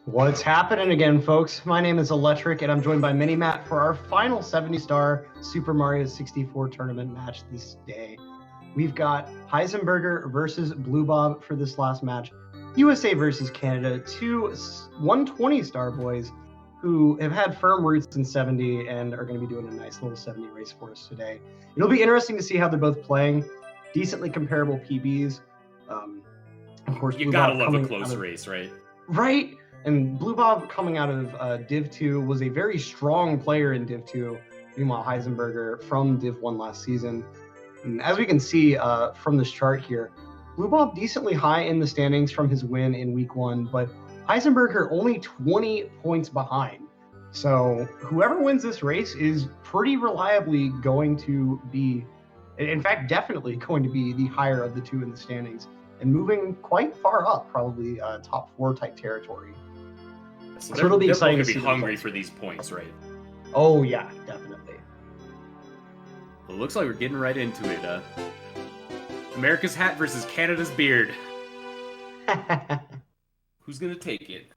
What's happening again, folks? My name is Electric, and I'm joined by Mini-Matt for our final 70-star Super Mario 64 tournament match this day. We've got Heisenburger versus BlueBob for this last match. USA versus Canada, two 120-star boys who have had firm roots in 70 and are going to be doing a nice little 70 race for us today. It'll be interesting to see how they're both playing. Decently comparable PBs. Of course, you gotta love a close race, right? Right? And BlueBob coming out of Div 2 was a very strong player in Div 2. Meanwhile, Heisenburger from Div 1 last season. And as we can see from this chart here, BlueBob decently high in the standings from his win in Week 1, but Heisenburger only 20 points behind. So whoever wins this race is pretty reliably going to be, in fact, definitely going to be the higher of the two in the standings and moving quite far up, probably top 4 type territory. So it'll be exciting to be hungry for these points, right? Oh yeah, definitely. Well, it looks like we're getting right into it. America's hat versus Canada's beard. Who's gonna take it?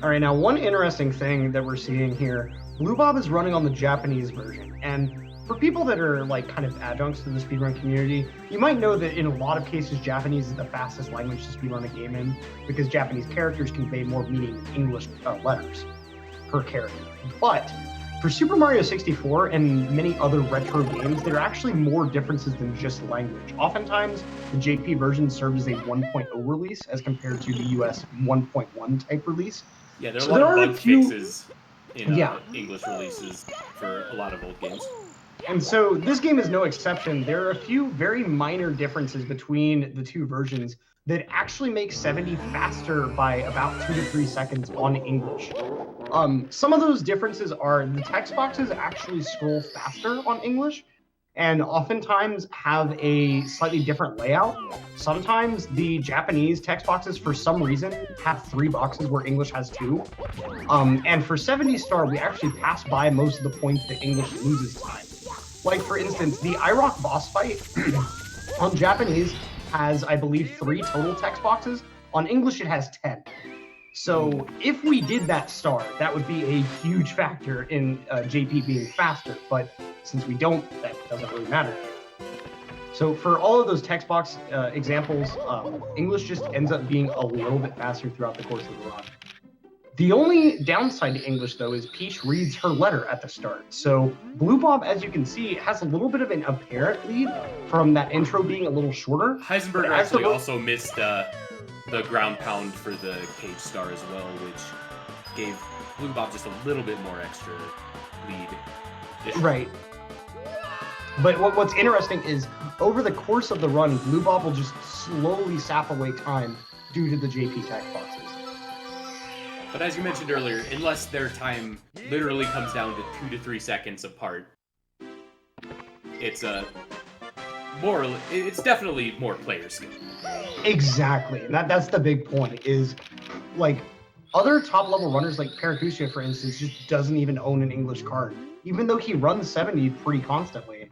All right, now one interesting thing that we're seeing here, BlueBob is running on the Japanese version, and for people that are like kind of adjuncts to the speedrun community, you might know that in a lot of cases, Japanese is the fastest language to speedrun a game in because Japanese characters convey more meaning than English letters per character. But for Super Mario 64 and many other retro games, there are actually more differences than just language. Oftentimes, the JP version serves as a 1.0 release as compared to the US 1.1 type release. Yeah, there are a lot of bug fixes in English releases for a lot of old games. And so this game is no exception. There are a few very minor differences between the two versions that actually make 70 faster by about 2 to 3 seconds on English. Some of those differences are the text boxes actually scroll faster on English and oftentimes have a slightly different layout. Sometimes the Japanese text boxes, for some reason, have 3 boxes where English has 2. And for 70 star, we actually pass by most of the points that English loses time. Like, for instance, the IROC boss fight on Japanese has, I believe, 3 total text boxes. On English, it has 10. So if we did that star, that would be a huge factor in JP being faster. But since we don't, that doesn't really matter. So for all of those text box examples, English just ends up being a little bit faster throughout the course of the run. The only downside to English, though, is Peach reads her letter at the start. So BlueBob, as you can see, has a little bit of an apparent lead from that intro being a little shorter. Heisenburger actually also missed the ground pound for the cage star as well, which gave BlueBob just a little bit more extra lead. Right. But what's interesting is, over the course of the run, BlueBob will just slowly sap away time due to the JP text boxes. But as you mentioned earlier, unless their time literally comes down to 2 to 3 seconds apart, it's definitely more player skill. Exactly. That's the big point, is like other top level runners like Paracusia, for instance, just doesn't even own an English card. Even though he runs 70 pretty constantly.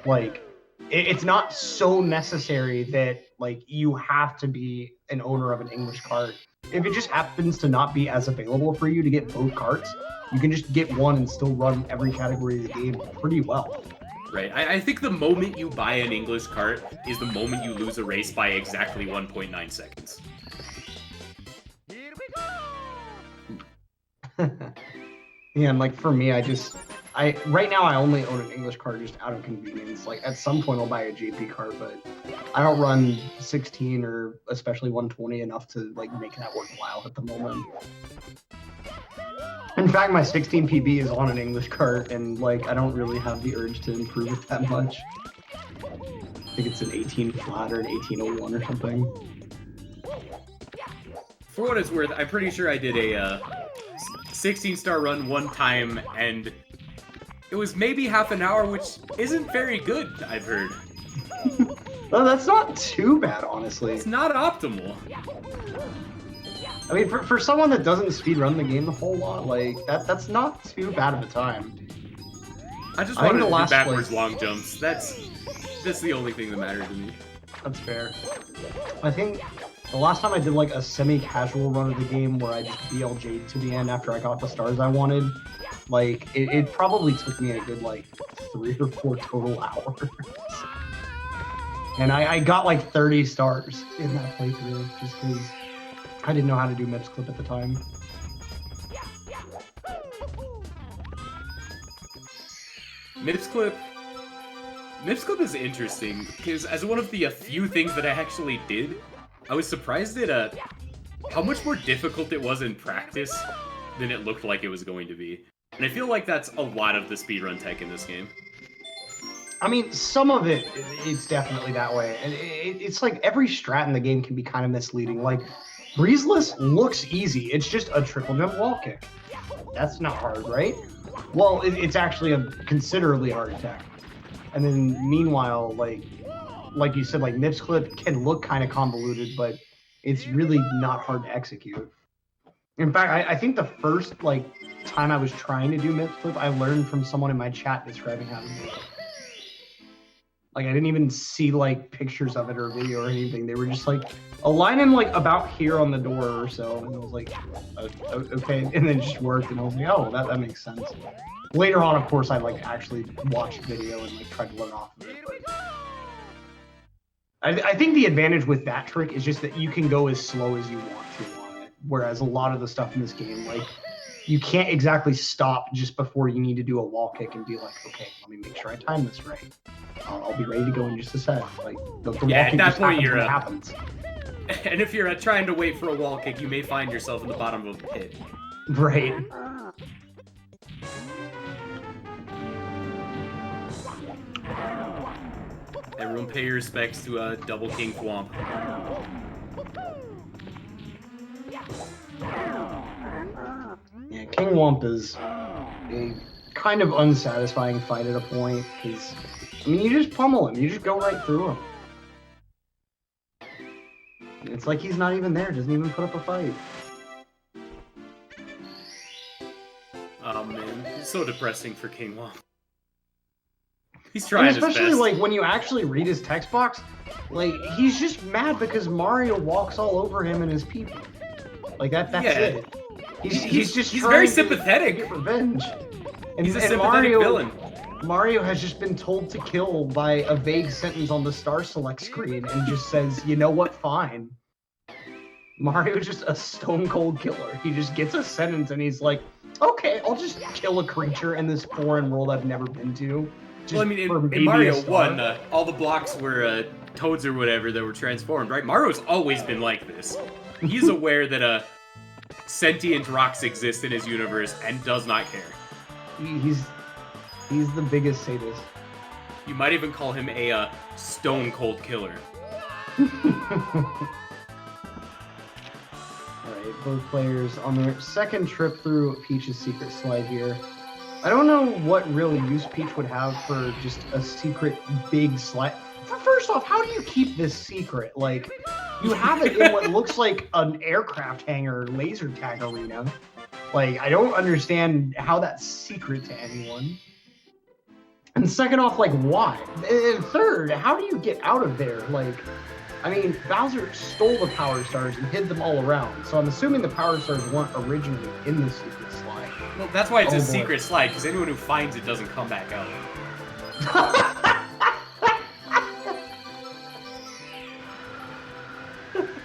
Like, it's not so necessary that like you have to be an owner of an English card. If it just happens to not be as available for you to get both cards, you can just get one and still run every category of the game pretty well. Right. I think the moment you buy an English card is the moment you lose a race by exactly 1.9 seconds. Yeah, and like for me, right now I only own an English card just out of convenience. Like at some point I'll buy a JP card, but I don't run 16 or especially 120 enough to like make that worthwhile at the moment. In fact, my 16 PB is on an English card, and like I don't really have the urge to improve it that much. I think it's an 18 flat or an 1801 or something. For what it's worth, I'm pretty sure I did a 16-star run one time, and it was maybe half an hour, which isn't very good, I've heard. Well, that's not too bad, honestly. It's not optimal. I mean, for someone that doesn't speedrun the game a whole lot, like, that's not too bad of a time. I just wanted to do backwards long jumps. That's the only thing that matters to me. That's fair. I think the last time I did like a semi-casual run of the game where I just BLJ'd to the end after I got the stars I wanted, like it probably took me a good like 3 or 4 total hours. And I got like 30 stars in that playthrough just because I didn't know how to do Mips Clip at the time. Mips Clip is interesting because as one of the few things that I actually did, I was surprised at how much more difficult it was in practice than it looked like it was going to be. And I feel like that's a lot of the speedrun tech in this game. I mean, some of it's definitely that way. And it's like every strat in the game can be kind of misleading. Like, Breezeless looks easy. It's just a triple jump wall kick. That's not hard, right? Well, it's actually a considerably hard attack. And then meanwhile, like you said, like Mips Clip can look kind of convoluted, but it's really not hard to execute. In fact, I think the first time I was trying to do Mips Clip, I learned from someone in my chat describing how to do it. Like, I didn't even see like pictures of it or video or anything. They were just like, align him like about here on the door or so, and I was like, okay, and then it just worked, and I was like, oh, that makes sense. Later on, of course, I like actually watched video and like tried to learn off of it. But I think the advantage with that trick is just that you can go as slow as you want to on it. Whereas a lot of the stuff in this game, like, you can't exactly stop just before you need to do a wall kick and be like, okay, let me make sure I time this right. I'll be ready to go in just a sec. Like, the wall at kick that just point happens when it happens. And if you're trying to wait for a wall kick, you may find yourself in the bottom of a pit. Right. Everyone pay your respects to Double King Whomp. Yeah, King Whomp is a kind of unsatisfying fight at a point, because, I mean, you just pummel him. You just go right through him. It's like he's not even there, doesn't even put up a fight. Oh man, it's so depressing for King Whomp. He's trying his best. Especially like when you actually read his text box, like he's just mad because Mario walks all over him and his people. Like that's it. He's very sympathetic. To get revenge. And, he's a sympathetic villain. Mario has just been told to kill by a vague sentence on the star select screen and just says, you know what, fine. Mario's just a stone cold killer. He just gets a sentence and he's like, okay, I'll just kill a creature in this foreign world I've never been to. Well, I mean, in Mario 1, all the blocks were toads or whatever that were transformed, right? Mario's always been like this. He's aware that sentient rocks exist in his universe and does not care. He's the biggest sadist. You might even call him a stone cold killer. Alright, both players on their second trip through Peach's secret slide here. I don't know what real use Peach would have for just a secret big slide. First off, how do you keep this secret? Like, you have it in what looks like an aircraft hangar laser tag arena. Like, I don't understand how that's secret to anyone. And second off, like, why? And third, how do you get out of there? Like, I mean, Bowser stole the Power Stars and hid them all around, so I'm assuming the Power Stars weren't originally in the secret slide. Well, that's why it's a secret slide, because anyone who finds it doesn't come back out.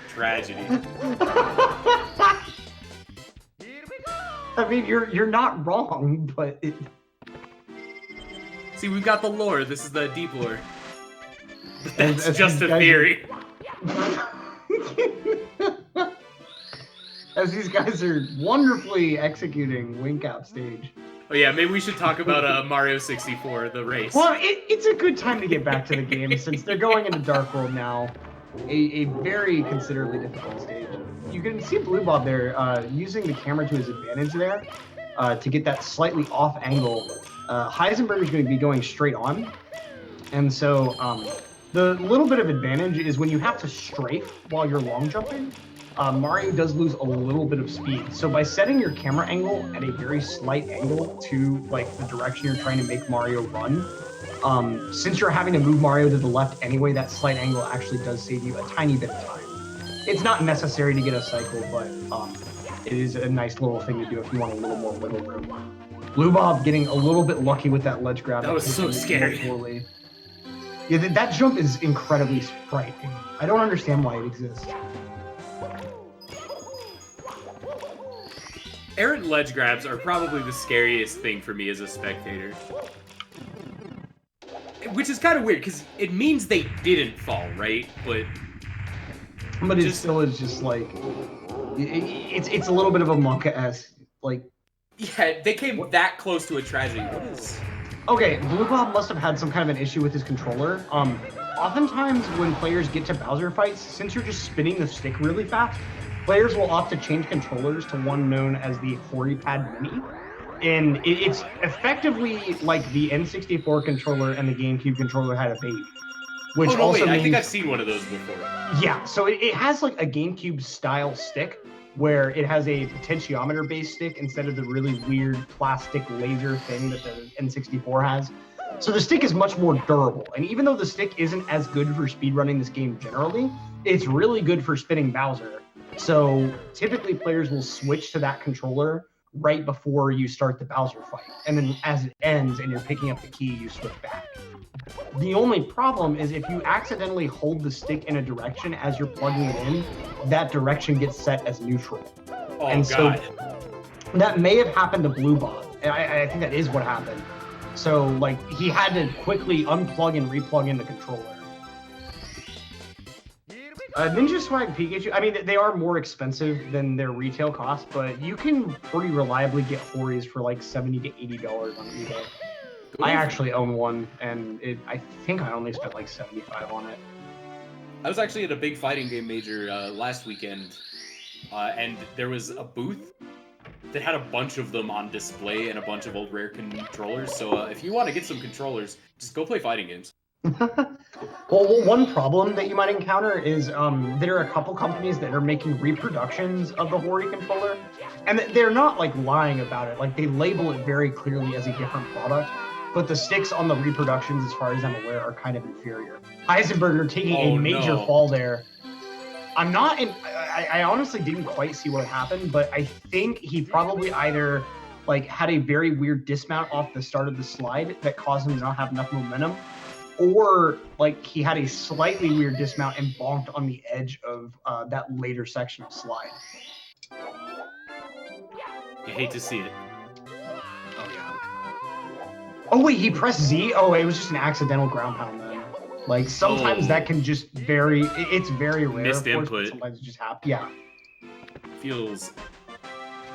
Tragedy. I mean, you're not wrong, but it... See, we've got the lore. This is the deep lore. That's just a theory. As these guys are wonderfully executing Wink Out stage. Oh yeah, maybe we should talk about Mario 64, the race. Well, it's a good time to get back to the game since they're going into Dark World now. A very considerably difficult stage. You can see BlueBob there using the camera to his advantage there to get that slightly off angle. Heisenburger is going to be going straight on. And so The little bit of advantage is when you have to strafe while you're long jumping, Mario does lose a little bit of speed. So by setting your camera angle at a very slight angle to like the direction you're trying to make Mario run, since you're having to move Mario to the left anyway, that slight angle actually does save you a tiny bit of time. It's not necessary to get a cycle, but it is a nice little thing to do if you want a little more wiggle room. BlueBob getting a little bit lucky with that ledge grab. That was so scary. Yeah, that jump is incredibly frightening. I don't understand why it exists. Errant ledge grabs are probably the scariest thing for me as a spectator. Which is kind of weird, because it means they didn't fall, right? But it still is just like... It's a little bit of a Monka-esque, like... Yeah, they came that close to a tragedy. What is... Okay, BlueBob must have had some kind of an issue with his controller. Oftentimes when players get to Bowser fights, since you're just spinning the stick really fast, players will opt to change controllers to one known as the HoriPad Mini. And it's effectively like the N64 controller and the GameCube controller had a baby. Which also I think I've seen one of those before. Yeah, so it has like a GameCube style stick where it has a potentiometer based stick instead of the really weird plastic laser thing that the N64 has. So the stick is much more durable. And even though the stick isn't as good for speedrunning this game generally, it's really good for spinning Bowser. So typically players will switch to that controller right before you start the Bowser fight. And then as it ends and you're picking up the key, you switch back. The only problem is if you accidentally hold the stick in a direction as you're plugging it in, that direction gets set as neutral. Oh, and God. So that may have happened to BlueBob. And I think that is what happened. So, like, he had to quickly unplug and replug in the controller. Ninja Swag Pikachu, I mean, they are more expensive than their retail cost, but you can pretty reliably get Horis for like $70 to $80 on eBay. I actually own one, and I think I only spent like $75 on it. I was actually at a big fighting game major last weekend, and there was a booth that had a bunch of them on display and a bunch of old rare controllers. So if you want to get some controllers, just go play fighting games. Well, one problem that you might encounter is there are a couple companies that are making reproductions of the Hori controller, and they're not like lying about it. Like they label it very clearly as a different product, but the sticks on the reproductions, as far as I'm aware, are kind of inferior. Heisenburger taking a major fall there. I honestly didn't quite see what happened, but I think he probably either like had a very weird dismount off the start of the slide that caused him to not have enough momentum, or like he had a slightly weird dismount and bonked on the edge of that later section of slide. You hate to see it. Oh yeah. Oh wait, he pressed Z? Oh, it was just an accidental ground pound then. Like sometimes that can just it's very rare. Missed of course, input. but sometimes it just happens. Yeah. Feels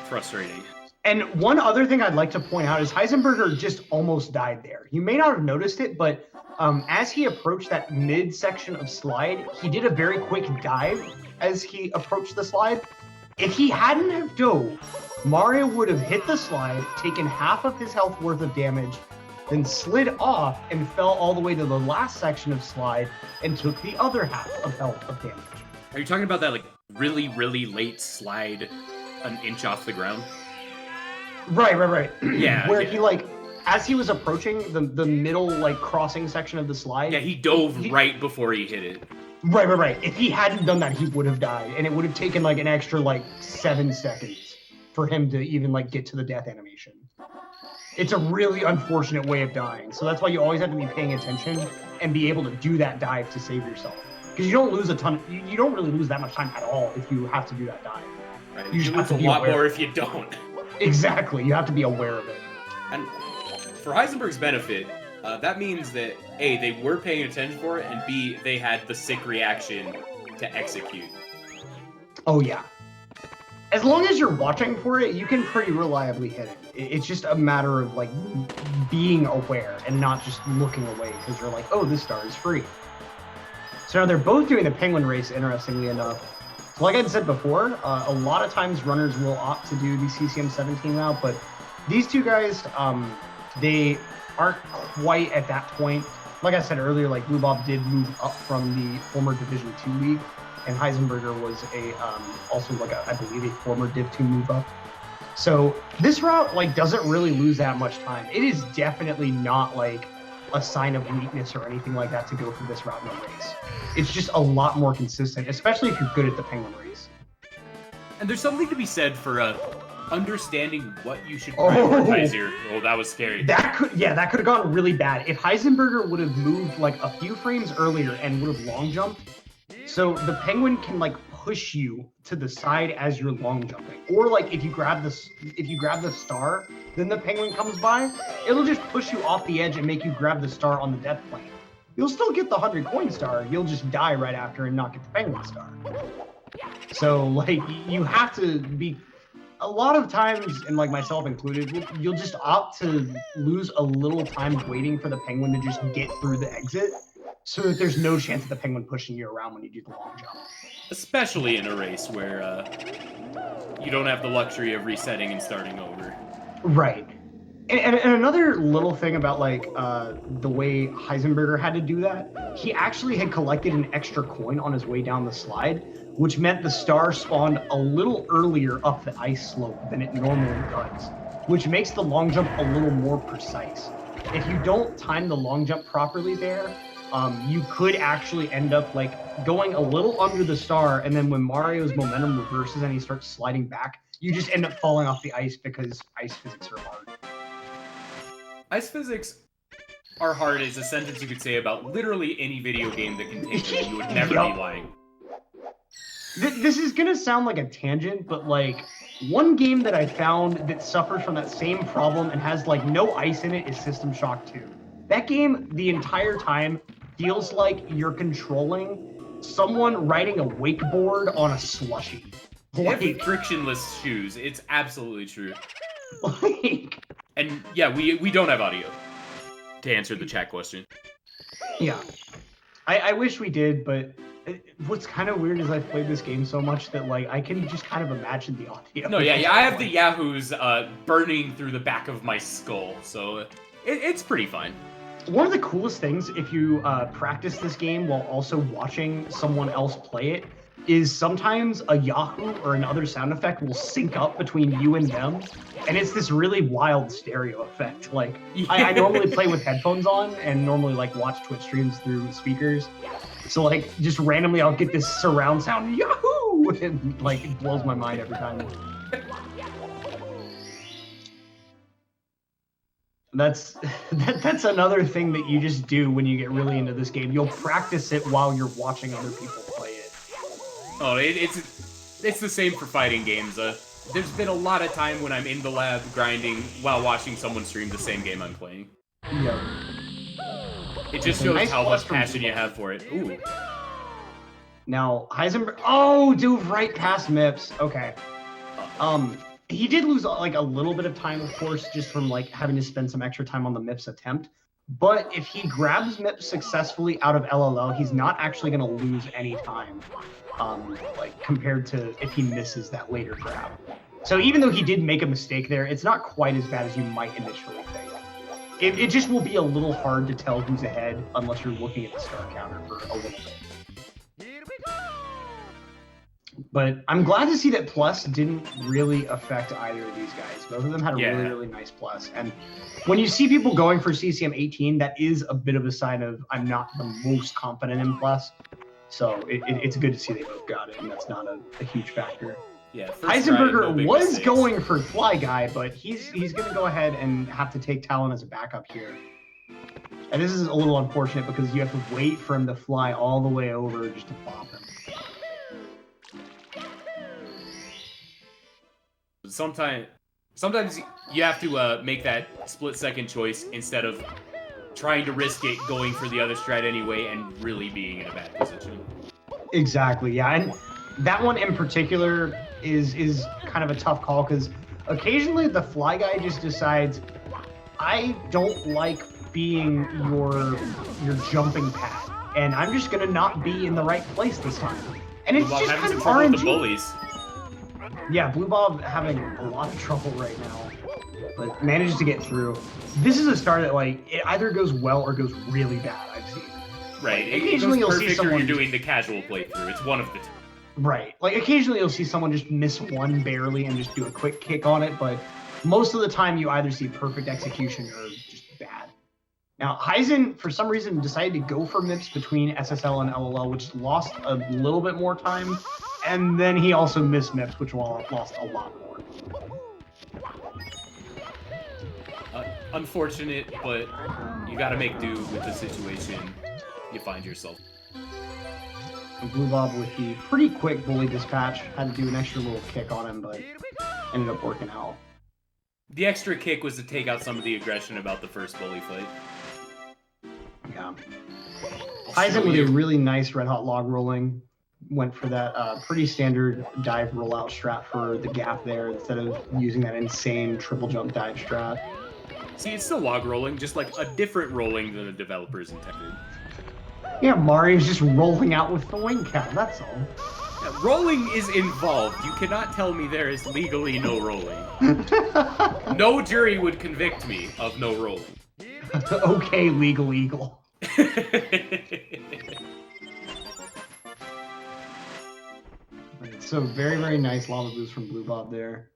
frustrating. And one other thing I'd like to point out is Heisenburger just almost died there. You may not have noticed it, but as he approached that mid section of slide, he did a very quick dive as he approached the slide. If he hadn't have dove, Mario would have hit the slide, taken half of his health worth of damage, then slid off and fell all the way to the last section of slide and took the other half of health of damage. Are you talking about that like really, really late slide an inch off the ground? Right. Yeah. Where he like, as he was approaching the middle like crossing section of the slide. Yeah, he dove right before he hit it. Right. If he hadn't done that, he would have died, and it would have taken like an extra like 7 seconds for him to even like get to the death animation. It's a really unfortunate way of dying, so that's why you always have to be paying attention and be able to do that dive to save yourself. Because you don't lose a ton. You don't really lose that much time at all if you have to do that dive. Right. You lose a lot more if you don't. Exactly. You have to be aware of it. And for Heisenberg's benefit, that means that A, they were paying attention for it, and B, they had the sick reaction to execute. Oh yeah. As long as you're watching for it, you can pretty reliably hit it. It's just a matter of like being aware and not just looking away because you're like, oh, this star is free. So now they're both doing the penguin race, interestingly enough. So like I said before, a lot of times runners will opt to do the CCM17 route, but these two guys, they aren't quite at that point. like I said earlier, like BlueBob did move up from the former Division 2 league, and Heisenburger was a also like I believe a former Div 2 move up. So this route like doesn't really lose that much time. It is definitely not like a sign of weakness or anything like that to go for this route in a race. It's just a lot more consistent, especially if you're good at the penguin race. And there's something to be said for understanding what you should prioritize here. Oh, that was scary. That could have gone really bad. If Heisenburger would have moved like a few frames earlier and would have long jumped, so the penguin can like push you to the side as you're long jumping. Or like if you grab the star, then the penguin comes by, it'll just push you off the edge and make you grab the star on the death plane. You'll still get the 100 coin star, you'll just die right after and not get the penguin star. So like you have to be, a lot of times, and like myself included, you'll just opt to lose a little time waiting for the penguin to just get through the exit, so that there's no chance of the penguin pushing you around when you do the long jump. Especially in a race where you don't have the luxury of resetting and starting over. Right. And another little thing about like the way Heisenburger had to do that, he actually had collected an extra coin on his way down the slide, which meant the star spawned a little earlier up the ice slope than it normally does, which makes the long jump a little more precise. If you don't time the long jump properly there, you could actually end up like going a little under the star, and then when Mario's momentum reverses and he starts sliding back, you just end up falling off the ice because ice physics are hard. Ice physics are hard is a sentence you could say about literally any video game that contains it. You would never be lying. This is gonna sound like a tangent, but like one game that I found that suffers from that same problem and has like no ice in it is System Shock 2. That game, the entire time, feels like you're controlling someone riding a wakeboard on a slushie. Like, frictionless shoes. It's absolutely true. Like, and yeah, we don't have audio to answer the chat question. Yeah, I wish we did, but what's kind of weird is I've played this game so much that like I can just kind of imagine the audio. No, yeah, I have the yahoos burning through the back of my skull, so it's pretty fine. One of the coolest things, if you practice this game while also watching someone else play it, is sometimes a Yahoo or another sound effect will sync up between you and them, and it's this really wild stereo effect. Like, I normally play with headphones on and normally like watch Twitch streams through speakers. So like, just randomly I'll get this surround sound, Yahoo! And like, it blows my mind every time. That's another thing that you just do when you get really into this game. You'll practice it while you're watching other people play it. Oh, it's the same for fighting games. There's been a lot of time when I'm in the lab grinding while watching someone stream the same game I'm playing. Yeah. It just shows how much passion you have for it. Ooh. Now, Heisenberg... Oh, dude, right past Mips. Okay. He did lose like a little bit of time, of course, just from like having to spend some extra time on the Mips attempt. But if he grabs Mips successfully out of LLL, he's not actually going to lose any time, like compared to if he misses that later grab. So even though he did make a mistake there, it's not quite as bad as you might initially think. It just will be a little hard to tell who's ahead unless you're looking at the star counter for a little bit. But I'm glad to see that plus didn't really affect either of these guys. Both of them had a really, really nice plus. And when you see people going for CCM 18, that is a bit of a sign of I'm not the most confident in plus. So it's good to see they both got it, and that's not a huge factor. Yeah, Heisenburger was going for Fly Guy, but he's going to go ahead and have to take Talon as a backup here. And this is a little unfortunate because you have to wait for him to fly all the way over just to bop him. Sometimes you have to make that split-second choice instead of trying to risk it going for the other strat anyway and really being in a bad position. Exactly, yeah. And that one in particular is kind of a tough call because occasionally the Fly Guy just decides, I don't like being your jumping pad, and I'm just gonna not be in the right place this time. And it's just kind of RNG. The bullies. Yeah, BlueBob having a lot of trouble right now, but manages to get through. This is a star that like it either goes well or goes really bad. I Right. Like, occasionally you'll see perfect or someone you're doing the casual playthrough. It's one of the two. Right. Like, occasionally you'll see someone just miss one barely and just do a quick kick on it, but most of the time you either see perfect execution or just bad. Now, Heisen, for some reason, decided to go for MIPS between SSL and LLL, which lost a little bit more time, and then he also missed MIPS, which lost a lot more. Unfortunate, but you gotta make do with the situation you find yourself. BlueBob with the pretty quick bully dispatch, had to do an extra little kick on him, but ended up working out. The extra kick was to take out some of the aggression about the first bully fight. Yeah. Heisen with a really nice red hot log rolling. Went for that pretty standard dive rollout strat for the gap there instead of using that insane triple jump dive strat. See, it's still log rolling, just like a different rolling than the developers intended. Yeah, Mario's just rolling out with the wing cap, that's all. Yeah, rolling is involved. You cannot tell me there is legally no rolling. No jury would convict me of no rolling. Okay, legal eagle. So very, very nice lava boost from BlueBob there.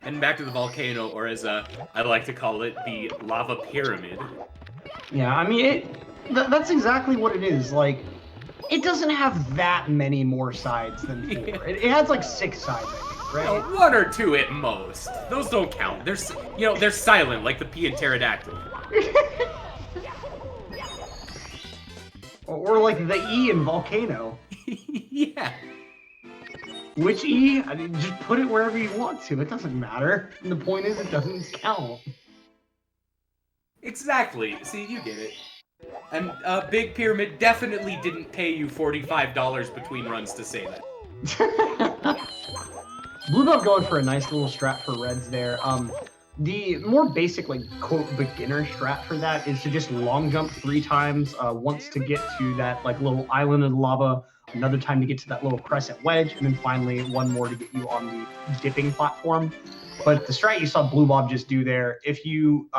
And back to the volcano, or as I like to call it, the lava pyramid. Yeah, I mean, that's exactly what it is. Like, it doesn't have that many more sides than 4. Yeah. It has like 6 sides, I think, right? You know, 1 or 2 at most. Those don't count. They're, they're silent, like the P in pterodactyl. Or like the E in Volcano. Yeah. Which E? I mean, just put it wherever you want to. It doesn't matter. And the point is, it doesn't count. Exactly. See, you get it. And Big Pyramid definitely didn't pay you $45 between runs to say that. BlueBob going for a nice little strat for reds there. The more basic, like, quote, beginner strat for that is to just long jump 3 times, once to get to that, like, little island of lava, another time to get to that little crescent wedge, and then finally one more to get you on the dipping platform. But the strat you saw BlueBob just do there, if you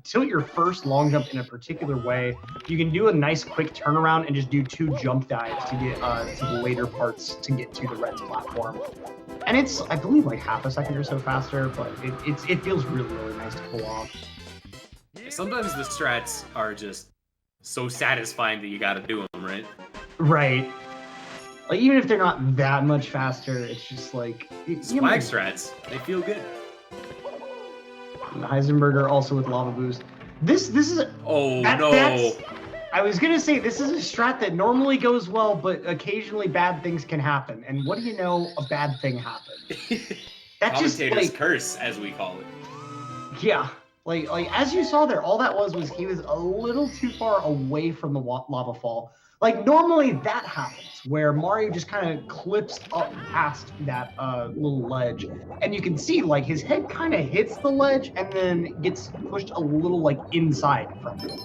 tilt your first long jump in a particular way, you can do a nice quick turnaround and just do 2 jump dives to get to the later parts to get to the Reds platform. And it's, I believe, like half a second or so faster, but it feels really, really nice to pull off. Sometimes the strats are just so satisfying that you gotta do them, right? Right. Like, even if they're not that much faster, it's just like... Swag strats, they feel good. Heisenburger also with lava boost. This is no. I was gonna say this is a strat that normally goes well, but occasionally bad things can happen. And what do you know? A bad thing happened. That just Commentators like curse, as we call it. Yeah, like as you saw there, all that was he was a little too far away from the lava fall. Like, normally that happens, where Mario just kind of clips up past that little ledge. And you can see, like, his head kind of hits the ledge and then gets pushed a little, like, inside from it.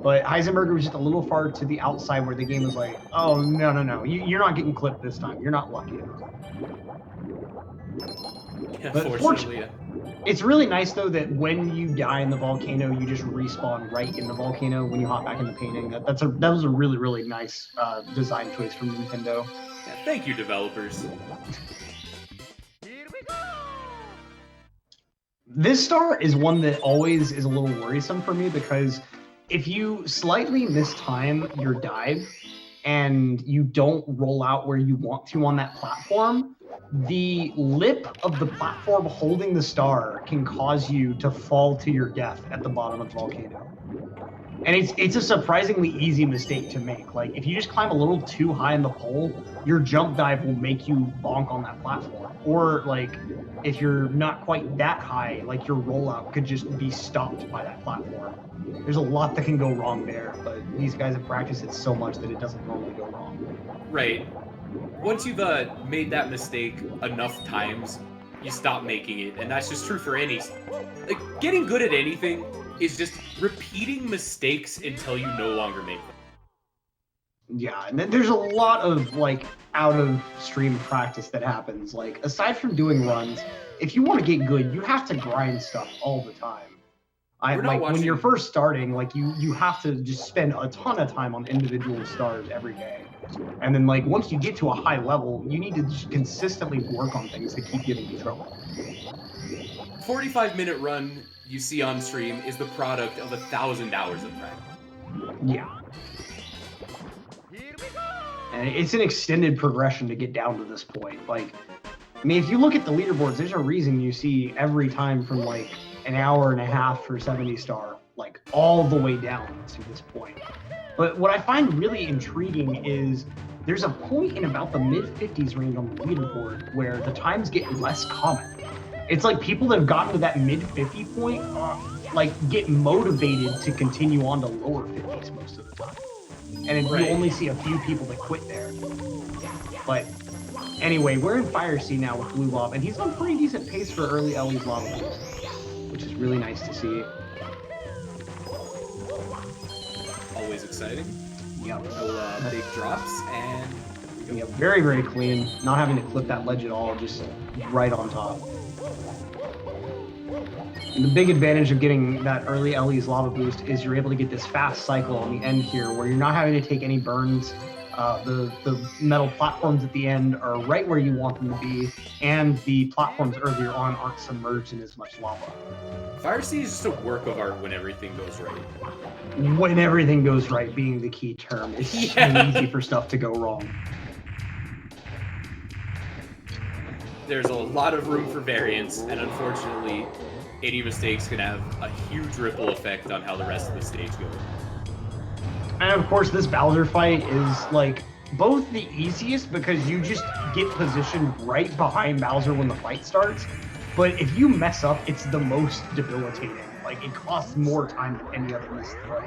But Heisenburger was just a little far to the outside where the game was like, oh, no, you're not getting clipped this time. You're not lucky. But fortunately, it's really nice, though, that when you die in the volcano, you just respawn right in the volcano when you hop back in the painting. That was a really, really nice design choice from Nintendo. Yeah, thank you, developers. This star is one that always is a little worrisome for me, because if you slightly mistime your dive and you don't roll out where you want to on that platform, the lip of the platform holding the star can cause you to fall to your death at the bottom of the volcano. And it's a surprisingly easy mistake to make. Like, if you just climb a little too high in the pole, your jump dive will make you bonk on that platform. Or, like, if you're not quite that high, like, your rollout could just be stopped by that platform. There's a lot that can go wrong there, but these guys have practiced it so much that it doesn't normally go wrong. Right. Once you've made that mistake enough times, you stop making it, and that's just true for any... Like, getting good at anything is just repeating mistakes until you no longer make them. Yeah, and there's a lot of, like, out-of-stream practice that happens. Like, aside from doing runs, if you want to get good, you have to grind stuff all the time. We're not Like when you're watching- first starting, like you have to just spend a ton of time on individual stars every day, and then like once you get to a high level, you need to just consistently work on things that keep giving you trouble. 45-minute run you see on stream is the product of 1,000 hours of practice. Yeah. And it's an extended progression to get down to this point. Like, I mean, if you look at the leaderboards, there's a reason you see every time from like an hour and a half for 70 star, like all the way down to this point. But what I find really intriguing is there's a point in about the mid-50s range on the leaderboard where the times get less common. It's like people that have gotten to that mid-50 point, like get motivated to continue on to lower 50s most of the time. And you only see a few people that quit there. But anyway, we're in Fire Sea now with BlueBob, and he's on pretty decent pace for early Ellie's lava boost, which is really nice to see. Always exciting. Yep. No big drops, and Yep, very, very clean. Not having to clip that ledge at all, just right on top. And the big advantage of getting that early Ellie's lava boost is you're able to get this fast cycle on the end here where you're not having to take any burns. The metal platforms at the end are right where you want them to be, and the platforms earlier on aren't submerged in as much lava. Fire Sea is just a work of art when everything goes right. When everything goes right being the key term. It's so easy for stuff to go wrong. There's a lot of room for variance, and unfortunately, any mistakes can have a huge ripple effect on how the rest of the stage goes. And of course, this Bowser fight is like both the easiest because you just get positioned right behind Bowser when the fight starts. But if you mess up, it's the most debilitating. Like it costs more time than any other missed throw.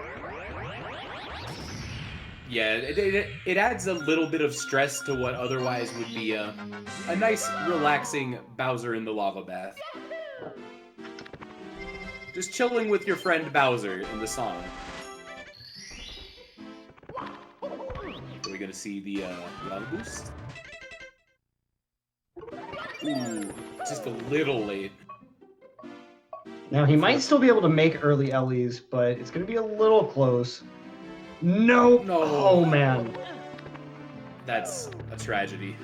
Yeah, it adds a little bit of stress to what otherwise would be a nice, relaxing Bowser in the lava bath. Just chilling with your friend Bowser in the song. Are we gonna see the lava boost? Ooh, just a little late. Now he might still be able to make early Ellie's, but it's going to be a little close. Nope. No. Oh man. That's a tragedy.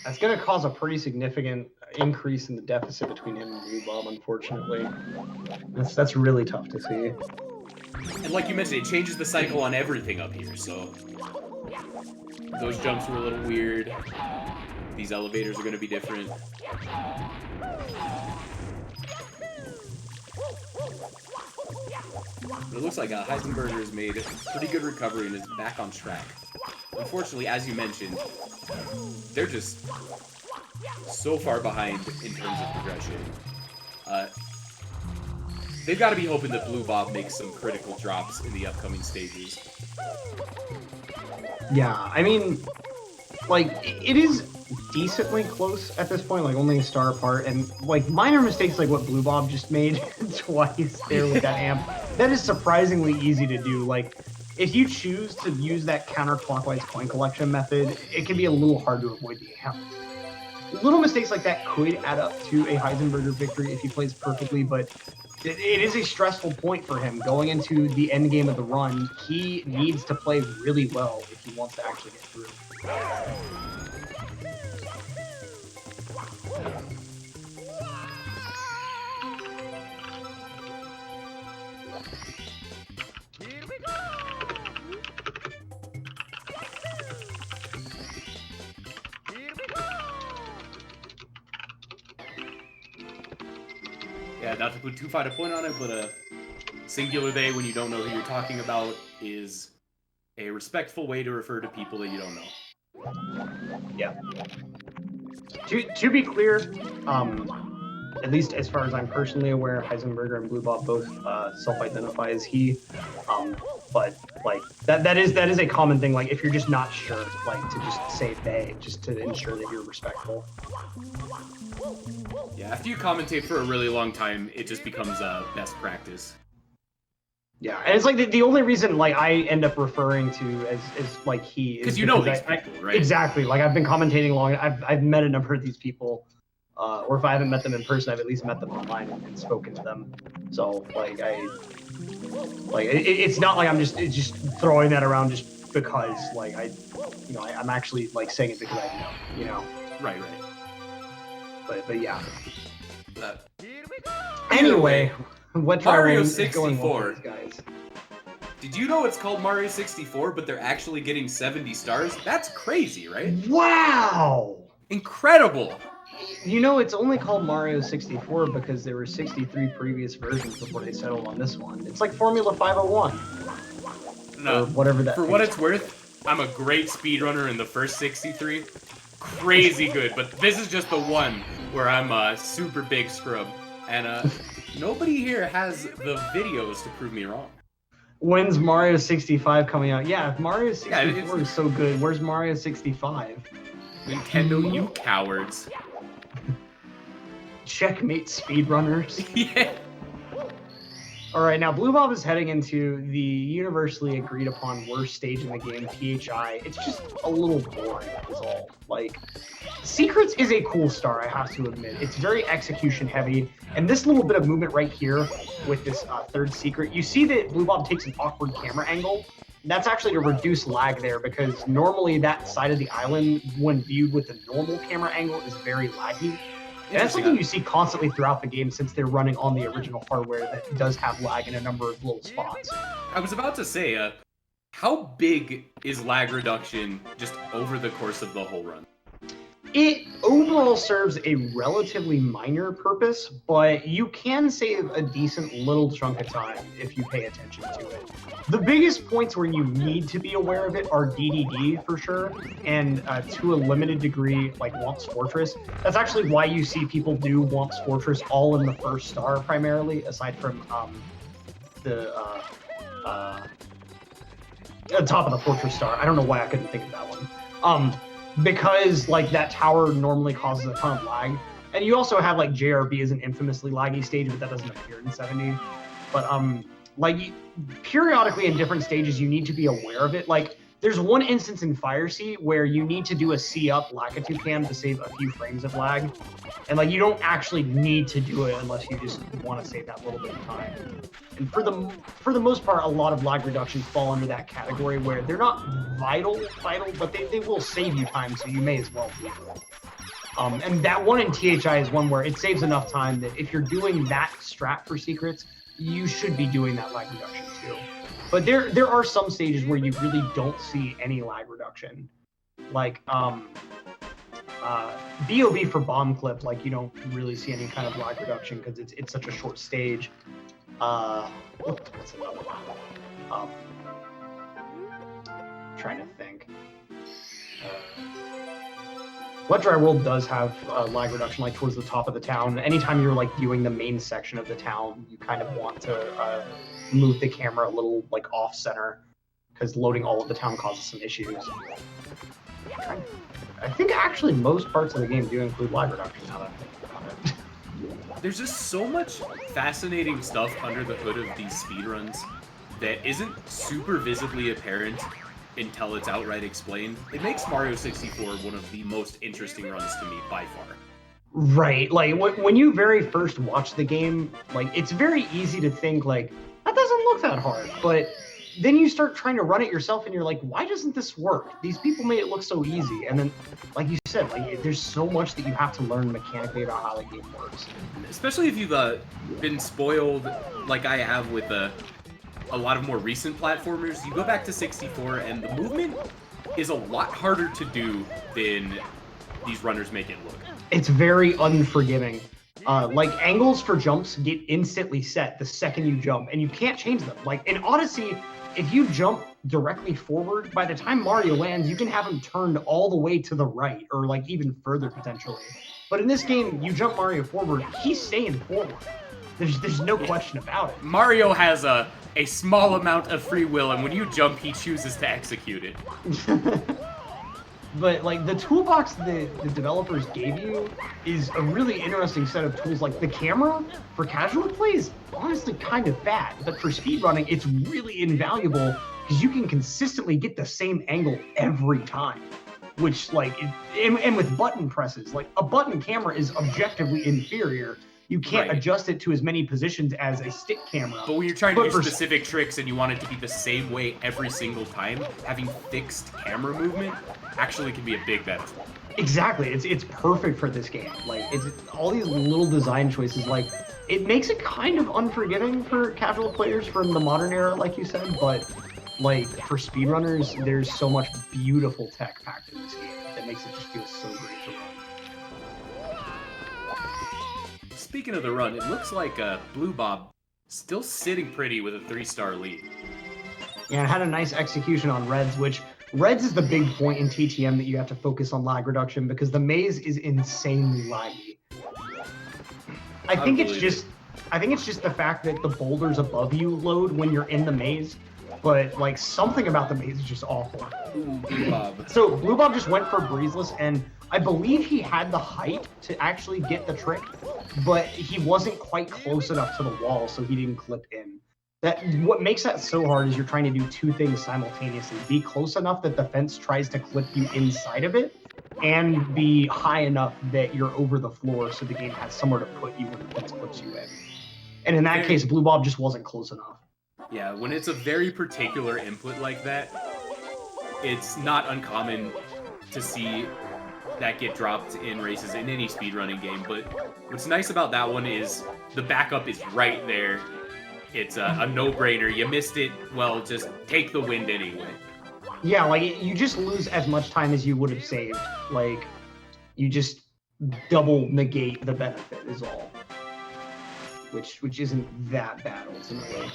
That's going to cause a pretty significant increase in the deficit between him and BlueBob, unfortunately. That's really tough to see. And like you mentioned, it changes the cycle on everything up here, so those jumps were a little weird. These elevators are going to be different. But it looks like Heisenburger has made a pretty good recovery and is back on track. Unfortunately, as you mentioned, they're just so far behind in terms of progression. They've got to be hoping that BlueBob makes some critical drops in the upcoming stages. Yeah, I mean, like, it is decently close at this point, like only a star apart, and like minor mistakes like what BlueBob just made twice there with that amp, that is surprisingly easy to do. Like, if you choose to use that counterclockwise coin collection method, it can be a little hard to avoid the amp. Little mistakes like that could add up to a Heisenburger victory if he plays perfectly, but it is a stressful point for him going into the end game of the run. He needs to play really well if he wants to actually get through. Yeah, not to put too fine a point on it, but a singular they when you don't know who you're talking about is a respectful way to refer to people that you don't know. Yeah. To be clear, at least as far as I'm personally aware, Heisenburger and BlueBob both self-identify as he. But like that is a common thing. Like if you're just not sure, like to just say they, just to ensure that you're respectful. Yeah, after you commentate for a really long time, it just becomes best practice. Yeah, and it's like the only reason like I end up referring to as like he is because you know these people, right? Exactly. Like I've been commentating long. I've met a number of these people, or if I haven't met them in person, I've at least met them online and spoken to them. So like it's not like I'm just throwing that around just because like I'm actually like saying it because I know. Right. But yeah. Anyway, Anyway, what Mario is going 64. on with these guys? Did you know it's called Mario 64, but they're actually getting 70 stars? That's crazy, right? Wow! Incredible! You know, it's only called Mario 64 because there were 63 previous versions before they settled on this one. It's like Formula 501. No, or whatever that for what it's worth, I'm a great speedrunner in the first 63. Crazy good, but this is just the one where I'm a super big scrub. And nobody here has the videos to prove me wrong. When's Mario 65 coming out? Yeah, if Mario 64 is so good, where's Mario 65? Nintendo, you cowards. Checkmate speedrunners. Yeah. Alright, now BlueBob is heading into the universally agreed upon worst stage in the game, PHI. It's just a little boring, is all. Like, Secrets is a cool star, I have to admit. It's very execution heavy, and this little bit of movement right here with this third secret, you see that BlueBob takes an awkward camera angle. That's actually to reduce lag there, because normally that side of the island, when viewed with the normal camera angle, is very laggy. And that's something you see constantly throughout the game since they're running on the original hardware that does have lag in a number of little spots. I was about to say, how big is lag reduction just over the course of the whole run? It overall serves a relatively minor purpose, but you can save a decent little chunk of time if you pay attention to it. The biggest points where you need to be aware of it are DDD for sure, and to a limited degree, like Whomp's Fortress. That's actually why you see people do Whomp's Fortress all in the first star primarily, aside from the top of the Fortress star. I don't know why I couldn't think of that one. Because like that tower normally causes a ton of lag, and you also have like JRB as an infamously laggy stage, but that doesn't appear in 70. But like periodically in different stages, you need to be aware of it. Like there's one instance in Fire Sea where you need to do a C up Lakitu cam to save a few frames of lag, and like you don't actually need to do it unless you just want to save that little bit of time. And for the most part, a lot of lag reductions fall under that category where they're not vital, but they will save you time, so you may as well do it. And that one in THI is one where it saves enough time that if you're doing that strat for secrets, you should be doing that lag reduction too. But there are some stages where you really don't see any lag reduction. Like BOB for bomb clip, like you don't really see any kind of lag reduction because it's such a short stage. What's another one? Trying to think. Wet Dry World does have lag reduction, like towards the top of the town. Anytime you're like viewing the main section of the town, you kind of want to move the camera a little like off center, because loading all of the town causes some issues. I think actually most parts of the game do include lag reduction now that I think about it. There's just so much fascinating stuff under the hood of these speedruns that isn't super visibly apparent until it's outright explained. It makes Mario 64 one of the most interesting runs to me by far. Right, like when you very first watch the game, like it's very easy to think like, that doesn't look that hard, but then you start trying to run it yourself and you're like, why doesn't this work? These people made it look so easy. And then, like you said, like there's so much that you have to learn mechanically about how the game works. Especially if you've been spoiled like I have with a lot of more recent platformers. You go back to 64 and the movement is a lot harder to do than these runners make it look. It's very unforgiving. Like angles for jumps get instantly set the second you jump, and you can't change them. Like in Odyssey, if you jump directly forward, by the time Mario lands, you can have him turned all the way to the right, or like even further potentially. But in this game, you jump Mario forward, he's staying forward. There's no question about it. Mario has a small amount of free will, and when you jump, he chooses to execute it. But like the toolbox the developers gave you is a really interesting set of tools. Like the camera for casual play is honestly kind of bad, but for speedrunning, it's really invaluable because you can consistently get the same angle every time. which like, and with button presses, like a button camera is objectively inferior. You can't adjust it to as many positions as a stick camera. But when you're trying to do specific tricks and you want it to be the same way every single time, having fixed camera movement actually can be a big benefit. Exactly, it's perfect for this game. Like, it's all these little design choices. Like, it makes it kind of unforgiving for casual players from the modern era, like you said. But like for speedrunners, there's so much beautiful tech packed in this game that makes it just feel so great to run. Speaking of the run, it looks like BlueBob still sitting pretty with a 3-star lead. Yeah, it had a nice execution on Reds, which Reds is the big point in TTM that you have to focus on lag reduction because the maze is insanely laggy. I think it's just the fact that the boulders above you load when you're in the maze, but like something about the maze is just awful. Ooh, BlueBob. So BlueBob just went for breezeless, and I believe he had the height to actually get the trick, but he wasn't quite close enough to the wall, so he didn't clip in. What makes that so hard is you're trying to do two things simultaneously. Be close enough that the fence tries to clip you inside of it, and be high enough that you're over the floor so the game has somewhere to put you when the fence clips you in. And in that case, BlueBob just wasn't close enough. Yeah, when it's a very particular input like that, it's not uncommon to see that get dropped in races in any speedrunning game, but what's nice about that one is the backup is right there. It's a no-brainer. You missed it, well, just take the wind anyway. Yeah, like, you just lose as much time as you would have saved. Like, you just double negate the benefit is all. Which isn't that bad, ultimately.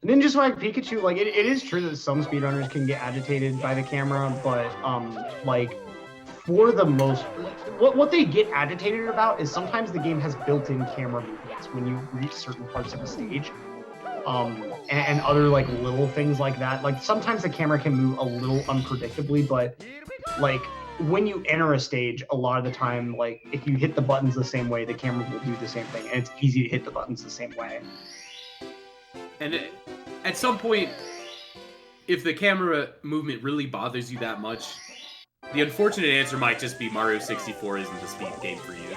And then just like Pikachu, like, it is true that some speedrunners can get agitated by the camera, but, like, for the most... What they get agitated about is sometimes the game has built-in camera movements when you reach certain parts of the stage. And other, like, little things like that. Like, sometimes the camera can move a little unpredictably, but, like, when you enter a stage, a lot of the time, like, if you hit the buttons the same way, the camera will do the same thing, and it's easy to hit the buttons the same way. And at some point, if the camera movement really bothers you that much, the unfortunate answer might just be Mario 64 isn't the speed game for you.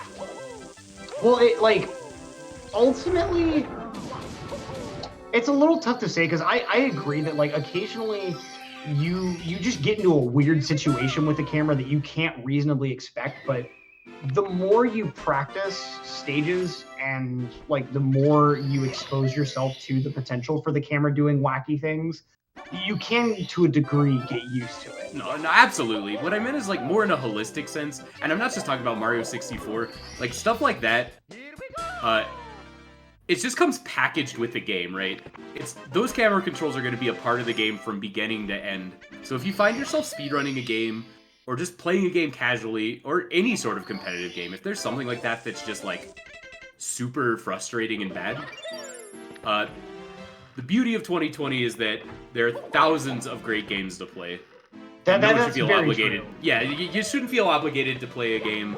Well, it, like, ultimately, it's a little tough to say, because I agree that, like, occasionally you just get into a weird situation with the camera that you can't reasonably expect, but the more you practice stages and, like, the more you expose yourself to the potential for the camera doing wacky things, you can, to a degree, get used to it. No, absolutely. What I meant is, like, more in a holistic sense, and I'm not just talking about Mario 64, like, stuff like that, it just comes packaged with the game, right? Those camera controls are going to be a part of the game from beginning to end. So if you find yourself speedrunning a game, or just playing a game casually, or any sort of competitive game, if there's something like that that's just, like, super frustrating and bad, the beauty of 2020 is that there are thousands of great games to play. That's feel very obligated. true. Yeah, you shouldn't feel obligated to play a game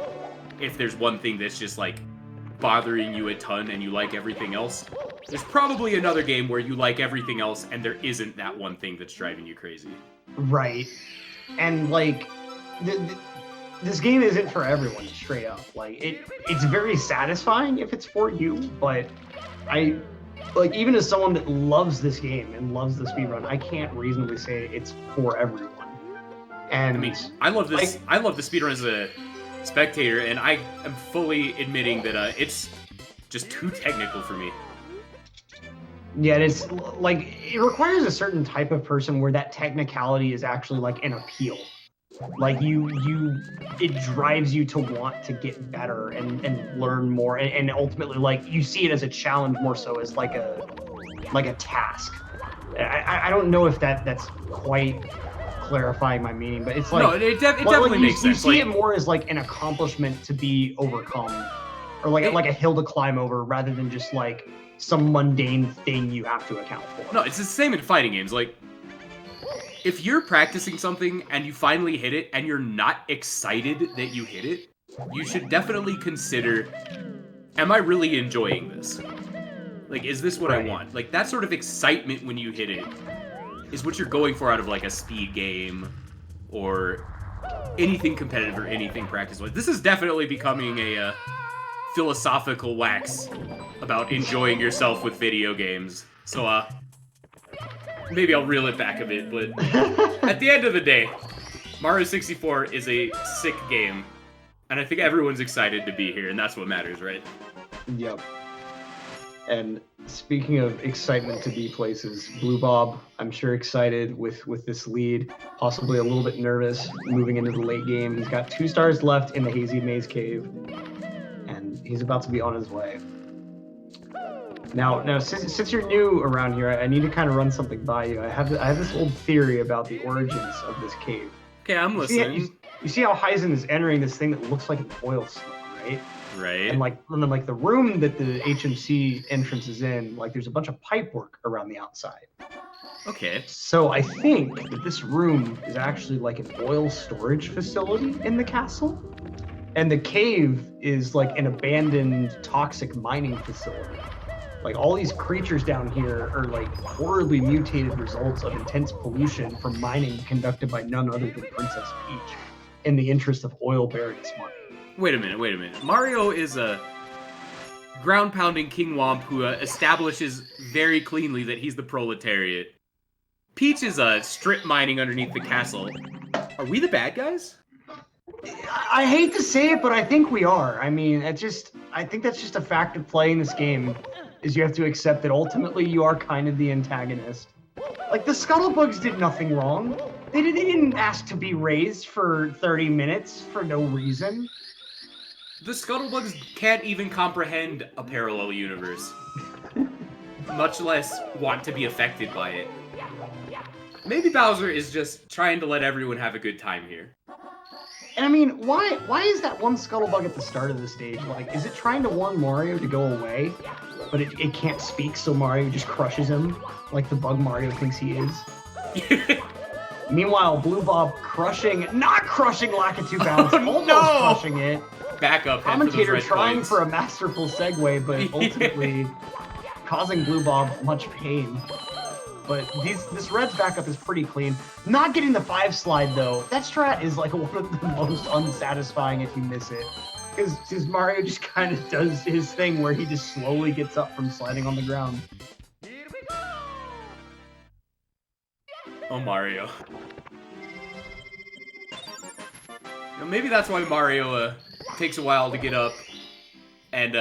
if there's one thing that's just, like, bothering you a ton and you like everything else. There's probably another game where you like everything else and there isn't that one thing that's driving you crazy. Right. And, like, this game isn't for everyone, straight up. Like, it's very satisfying if it's for you, but like, even as someone that loves this game and loves the speedrun, I can't reasonably say it's for everyone. And I mean, I love this. Like, I love the speedrun as a spectator, and I am fully admitting that it's just too technical for me. Yeah, it's like, it requires a certain type of person where that technicality is actually like an appeal. Like, it drives you to want to get better and learn more, and ultimately, like, you see it as a challenge more so as like a task. I don't know if that's quite clarifying my meaning, but it's like, no, it definitely makes sense. You see it more as like an accomplishment to be overcome, or like a hill to climb over, rather than just like some mundane thing you have to account for. No, it's the same in fighting games. Like, if you're practicing something and you finally hit it and you're not excited that you hit it, you should definitely consider, am I really enjoying this? Like, is this what I want? Like, that sort of excitement when you hit it is what you're going for out of like a speed game or anything competitive or anything practice-wise. This is definitely becoming a philosophical wax about enjoying yourself with video games. So, maybe I'll reel it back a bit, but at the end of the day, Mario 64 is a sick game, and I think everyone's excited to be here, and that's what matters, right? Yep. And speaking of excitement to be places, BlueBob, I'm sure excited with this lead, possibly a little bit nervous moving into the late game. He's got 2 stars left in the Hazy Maze Cave, and he's about to be on his way. Now, since you're new around here, I need to kind of run something by you. I have this old theory about the origins of this cave. Okay, I'm listening. You see how Heisen is entering this thing that looks like an oil slick, right? Right. And then the room that the HMC entrance is in, like there's a bunch of pipe work around the outside. Okay. So I think that this room is actually like an oil storage facility in the castle. And the cave is like an abandoned toxic mining facility. Like all these creatures down here are like horribly mutated results of intense pollution from mining conducted by none other than Princess Peach in the interest of oil barons' money. Wait a minute. Mario is a ground-pounding King Whomp who establishes very cleanly that he's the proletariat. Peach is strip mining underneath the castle. Are we the bad guys? I hate to say it, but I think we are. I mean, I think that's just a fact of playing this game, is you have to accept that ultimately you are kind of the antagonist. Like, the Scuttlebugs did nothing wrong. They didn't ask to be raised for 30 minutes for no reason. The Scuttlebugs can't even comprehend a parallel universe, much less want to be affected by it. Maybe Bowser is just trying to let everyone have a good time here. And I mean, why is that one Scuttlebug at the start of the stage? Like, is it trying to warn Mario to go away? But it can't speak, so Mario just crushes him, like the bug Mario thinks he is. Meanwhile, BlueBob not crushing Lakitu Bounce, almost crushing it. Back up, Commentator trying for a masterful segue, but ultimately causing BlueBob much pain. But this red's backup is pretty clean. Not getting the 5 slide though. That strat is like one of the most unsatisfying if you miss it. Because Mario just kind of does his thing where he just slowly gets up from sliding on the ground. Oh, Mario. Maybe that's why Mario takes a while to get up and,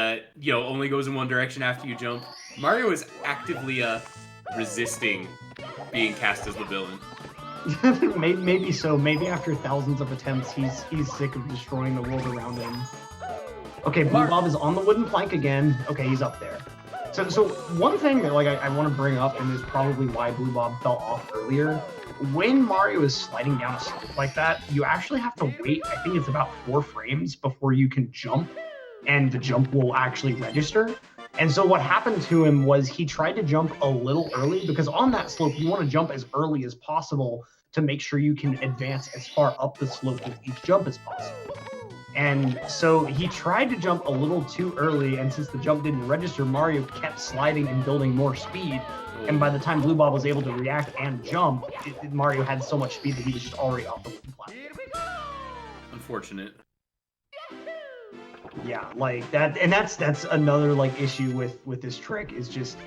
only goes in one direction after you jump. Mario is actively, resisting being cast as the villain. Maybe so. Maybe after thousands of attempts, he's sick of destroying the world around him. Okay, BlueBob is on the wooden plank again. Okay, he's up there. So one thing that I want to bring up, and is probably why BlueBob fell off earlier, when Mario is sliding down a slope like that, you actually have to wait, I think it's about 4 frames before you can jump, and the jump will actually register. And so what happened to him was he tried to jump a little early, because on that slope, you want to jump as early as possible to make sure you can advance as far up the slope with each jump as possible. And so he tried to jump a little too early, and since the jump didn't register, Mario kept sliding and building more speed. And by the time BlueBob was able to react and jump, Mario had so much speed that he was just already off the wooden platform. Unfortunate. Yeah, like that, and that's another like issue with this trick, is just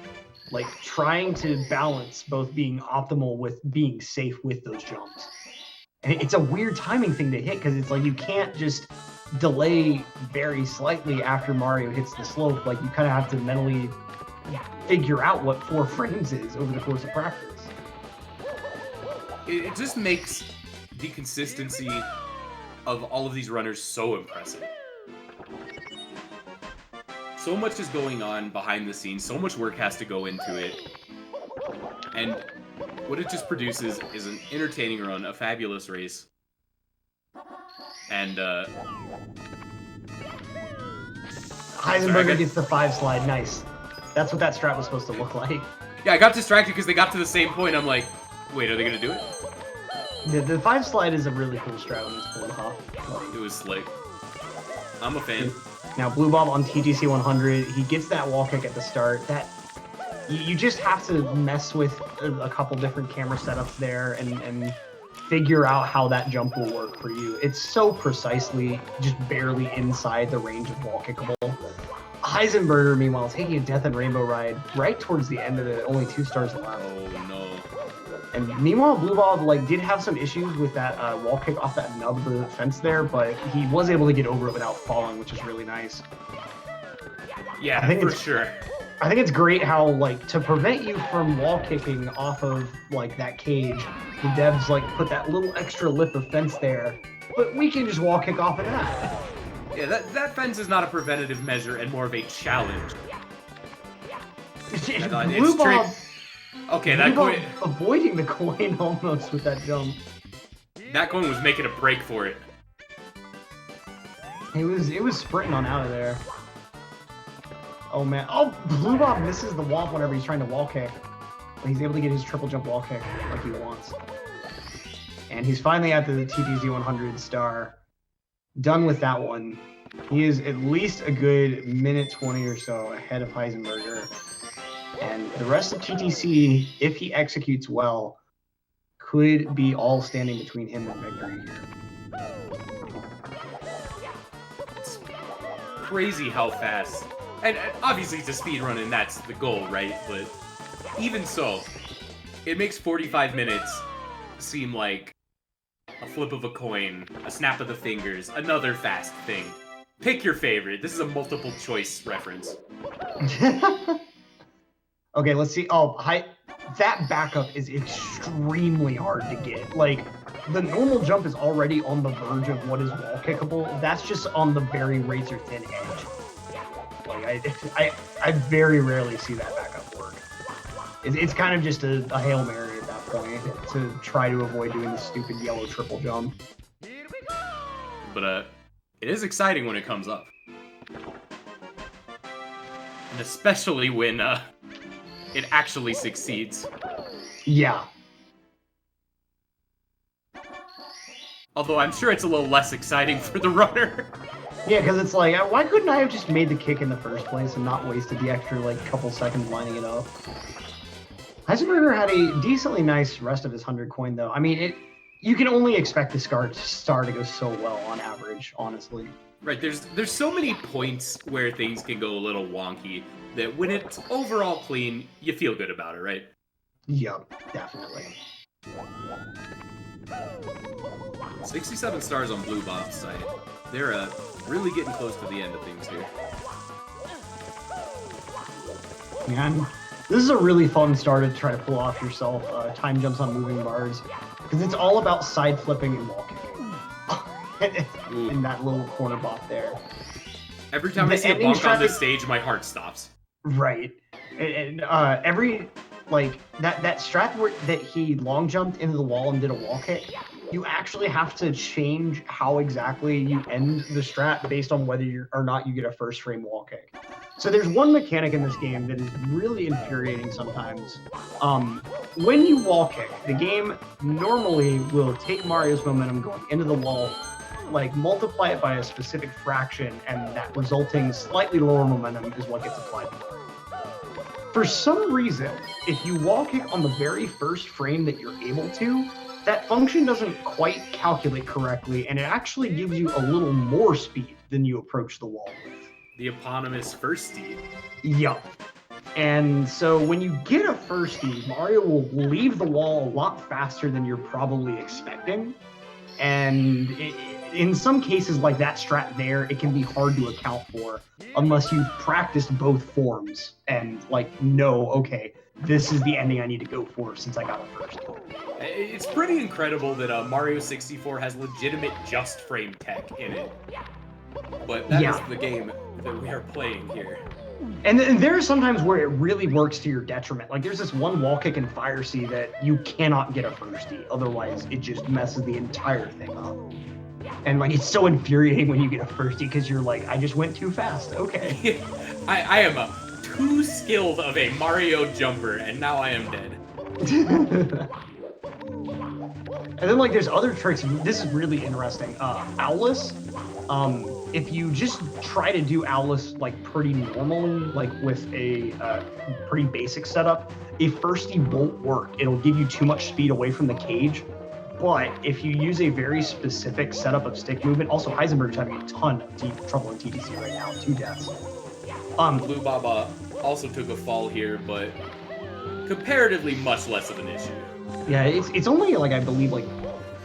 like trying to balance both being optimal with being safe with those jumps. And it's a weird timing thing to hit, because it's like you can't just delay very slightly after Mario hits the slope. Like, you kind of have to mentally figure out what 4 frames is over the course of practice. It just makes the consistency of all of these runners so impressive. So much is going on behind the scenes, so much work has to go into it. And what it just produces is an entertaining run, a fabulous race. And, Heisenburger gets the 5 slide, nice. That's what that strat was supposed to look like. Yeah, I got distracted because they got to the same point. I'm like, wait, are they gonna do it? The 5 slide is a really cool strat when it's pulled off. It was slick. I'm a fan. Now BlueBob on TGC 100, he gets that wall kick at the start. You just have to mess with a couple different camera setups there and figure out how that jump will work for you. It's so precisely just barely inside the range of wall kickable. Heisenburger, meanwhile, taking a Death and Rainbow ride right towards the end of it, only 2 stars left. Oh no. And meanwhile, BlueBob like did have some issues with that wall kick off that nub of the fence there, but he was able to get over it without falling, which is really nice. Yeah, for sure. I think it's great how, like, to prevent you from wall kicking off of, like, that cage, the devs, like, put that little extra lip of fence there, but we can just wall kick off of that. Yeah, that fence is not a preventative measure and more of a challenge. BlueBob, okay, that coin... avoiding the coin almost with that jump. That coin was making a break for it. It was sprinting on out of there. Oh man! Oh, BlueBob misses the wall whenever he's trying to wall kick, but he's able to get his triple jump wall kick like he wants. And he's finally at the TTZ 100 star. Done with that one. He is at least a good minute 20 or so ahead of Heisenburger. And the rest of TTC, if he executes well, could be all standing between him and victory here. It's crazy how fast. And obviously it's a speedrun and that's the goal, right? But even so, it makes 45 minutes seem like a flip of a coin, a snap of the fingers, another fast thing. Pick your favorite. This is a multiple choice reference. Okay, let's see. Oh, that backup is extremely hard to get. Like, the normal jump is already on the verge of what is wall kickable. That's just on the very razor thin edge. Like, I very rarely see that backup work. It's kind of just a Hail Mary at that point to try to avoid doing the stupid yellow triple jump. But it is exciting when it comes up. And especially when it actually succeeds. Yeah. Although I'm sure it's a little less exciting for the runner. Yeah, because it's like, why couldn't I have just made the kick in the first place and not wasted the extra, like, couple seconds lining it up? Heisenburger had a decently nice rest of his 100 coin, though. I mean, you can only expect the star to go so well on average, honestly. Right, there's so many points where things can go a little wonky that when it's overall clean, you feel good about it, right? Yup, definitely. 67 stars on BlueBob's site. They're really getting close to the end of things here. Man, this is a really fun star to try to pull off yourself. Time jumps on moving bars, because it's all about side flipping and wall kicking. In that little corner bot there. Every time I see a bonk on this stage, my heart stops. Right, and every that strat that he long jumped into the wall and did a wall kick. You actually have to change how exactly you end the strat based on whether or not you get a first frame wall kick. So there's one mechanic in this game that is really infuriating sometimes. When you wall kick, the game normally will take Mario's momentum going into the wall, like multiply it by a specific fraction, and that resulting slightly lower momentum is what gets applied. For some reason, if you wall kick on the very first frame that you're able to, that function doesn't quite calculate correctly, and it actually gives you a little more speed than you approach the wall with. The eponymous firstie. Yup. And so when you get a firstie, Mario will leave the wall a lot faster than you're probably expecting. And in some cases like that strat there, it can be hard to account for unless you've practiced both forms and know, okay, this is the ending I need to go for since I got a first. It's pretty incredible that Mario 64 has legitimate just frame tech in it. But that is the game that we are playing here. And there are sometimes where it really works to your detriment. Like there's this one wall kick in Fire Sea that you cannot get a firstie, otherwise it just messes the entire thing up. And it's so infuriating when you get a firstie because you're like, I just went too fast. Okay. I am too skilled of a Mario jumper, and now I am dead. And then there's other tricks. This is really interesting. Owlus, if you just try to do Alice like pretty normally, like with a pretty basic setup, a firstie won't work. It'll give you too much speed away from the cage. But if you use a very specific setup of stick movement, also Heisenburger's having a ton of trouble in TTC right now, 2 deaths. BlueBob also took a fall here, but comparatively much less of an issue. Yeah, it's only like, I believe, like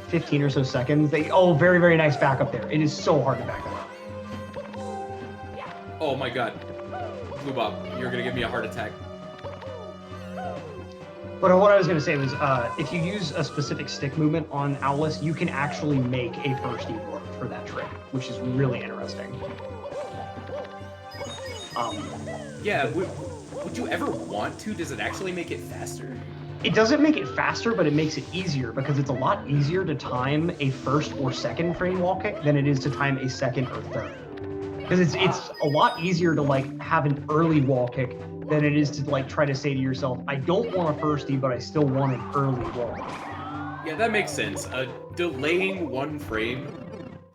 15 or so seconds. Very, very nice back up there. It is so hard to back up. Oh my god. BlueBob, you're gonna give me a heart attack. But what I was going to say was, if you use a specific stick movement on Owlus, you can actually make a firstie work for that trick, which is really interesting. Yeah, would you ever want to? Does it actually make it faster? It doesn't make it faster, but it makes it easier, because it's a lot easier to time a first or second frame wall kick than it is to time a second or third. Because it's a lot easier to like have an early wall kick than it is to like try to say to yourself, I don't want a firstie, but I still want an early wall kick. Yeah, that makes sense. Delaying 1 frame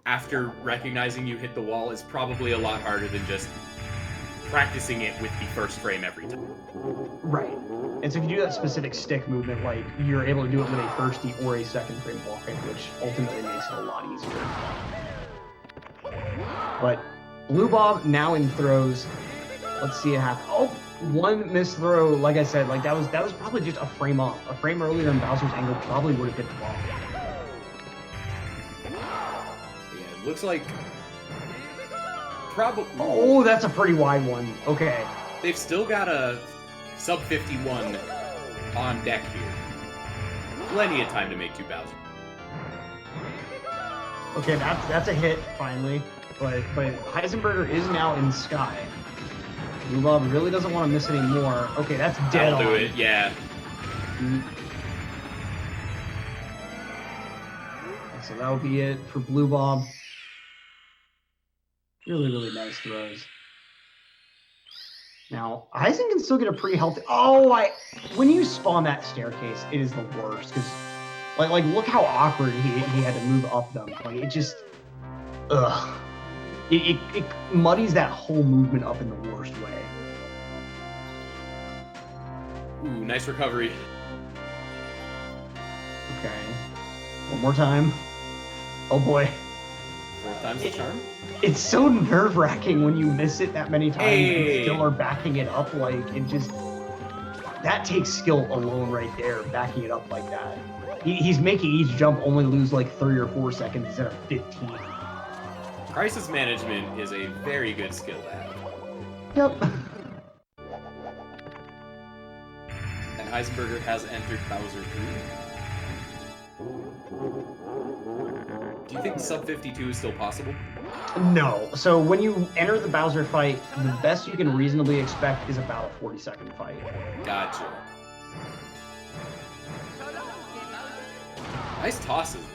after recognizing you hit the wall is probably a lot harder than just practicing it with the first frame every time. Right. And so if you do that specific stick movement, like you're able to do it with a firstie or a second frame wall kick, which ultimately makes it a lot easier. But BlueBob now in throws. Let's see it happen. Oh, 1 missed throw. Like I said, like that was probably just a frame off. A frame earlier than Bowser's angle probably would have hit the ball. Yeah, it looks like probably. Oh, that's a pretty wide one. Okay. They've still got a sub 51 on deck here. Plenty of time to make 2 Bowser. Okay, that's a hit finally. But Heisenburger is now in sky. BlueBob really doesn't want to miss any more. Okay, that's dead on. That'll do it, yeah. So that'll be it for BlueBob. Really, really nice throws. Now, Heisen can still get a pretty healthy... Oh, when you spawn that staircase, it is the worst. Because, like, look how awkward he had to move up them. Like, it just... Ugh. It muddies that whole movement up in the worst way. Ooh, nice recovery. Okay. One more time. Oh boy. 4 times the charm? It's so nerve-wracking when you miss it that many times and still are backing it up. Like, it just... That takes skill alone right there, backing it up like that. He's making each jump only lose like 3 or 4 seconds instead of 15. Crisis management is a very good skill to have. Yep. And Heisenburger has entered Bowser 3. Do you think sub 52 is still possible? No. So when you enter the Bowser fight, the best you can reasonably expect is about a 40-second fight. Gotcha. Nice tosses.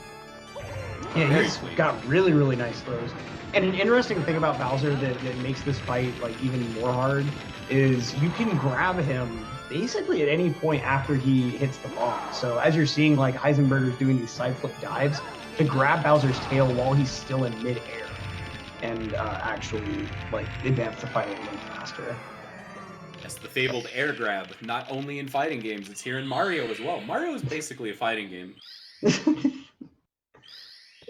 Yeah, he's got really, really nice throws. And an interesting thing about Bowser that makes this fight like even more hard is you can grab him basically at any point after he hits the bomb. So as you're seeing, like Heisenberger's doing these side flip dives to grab Bowser's tail while he's still in midair and actually like advance the fight a little faster. That's the fabled air grab, not only in fighting games, it's here in Mario as well. Mario is basically a fighting game.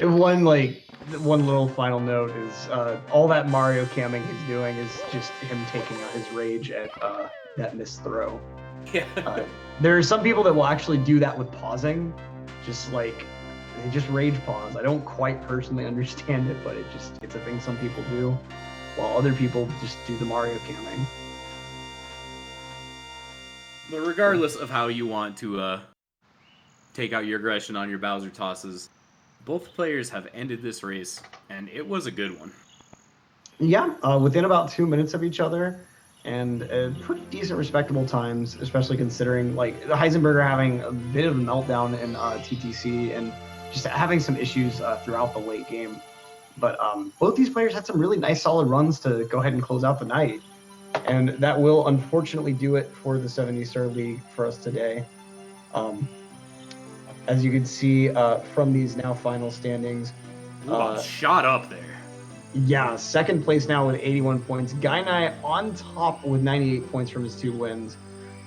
One little final note is all that Mario camming he's doing is just him taking out his rage at that missed throw. Yeah. There are some people that will actually do that with pausing, just like they just rage pause. I don't quite personally understand it, but it's a thing some people do, while other people just do the Mario camming. But regardless of how you want to take out your aggression on your Bowser tosses, both players have ended this race, and it was a good one. Yeah, within about 2 minutes of each other, and pretty decent, respectable times, especially considering like Heisenberger having a bit of a meltdown in TTC and just having some issues throughout the late game. But both these players had some really nice, solid runs to go ahead and close out the night, and that will unfortunately do it for the 70-Star League for us today. As you can see from these now final standings, shot up there. Yeah, second place now with 81 points. Gainai on top with 98 points from his 2 wins.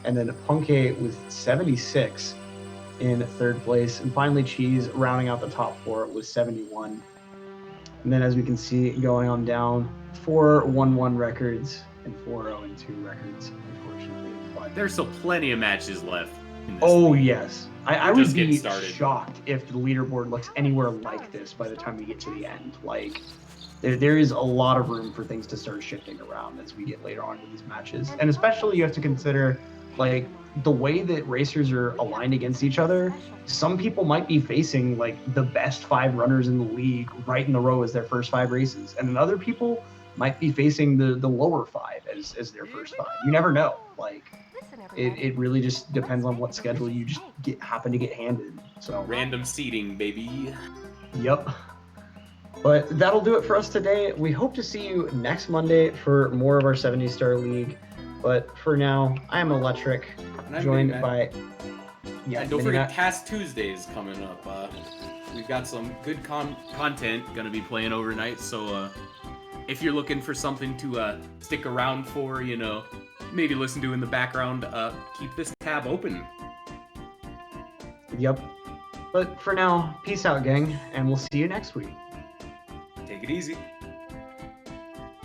And then Punke with 76 in third place. And finally, Cheese rounding out the top 4 with 71. And then as we can see going on down, 4 1-1 records and 4 0-2 records, unfortunately. But There's still plenty of matches left. league. Yes. I would just be getting started. shocked if the leaderboard looks anywhere like this by the time we get to the end. Like, there is a lot of room for things to start shifting around as we get later on in these matches. And especially you have to consider, like, the way that racers are aligned against each other. Some people might be facing, like, the best 5 runners in the league right in the row as their first 5 races. And then other people might be facing the lower 5 as their first 5. You never know. Like, it really just depends on what schedule you just happen to get handed. So Random seating, baby. Yep. But that'll do it for us today. We hope to see you next Monday for more of our 70 Star League. But for now, I am Electric, And I'm joined Mini-Matt. by... And don't forget Cast Tuesdays coming up. We've got some good content gonna be playing overnight, so if you're looking for something to stick around for, you know, maybe listen to in the background, keep this tab open. Yep. But for now, peace out, gang, and we'll see you next week. Take it easy.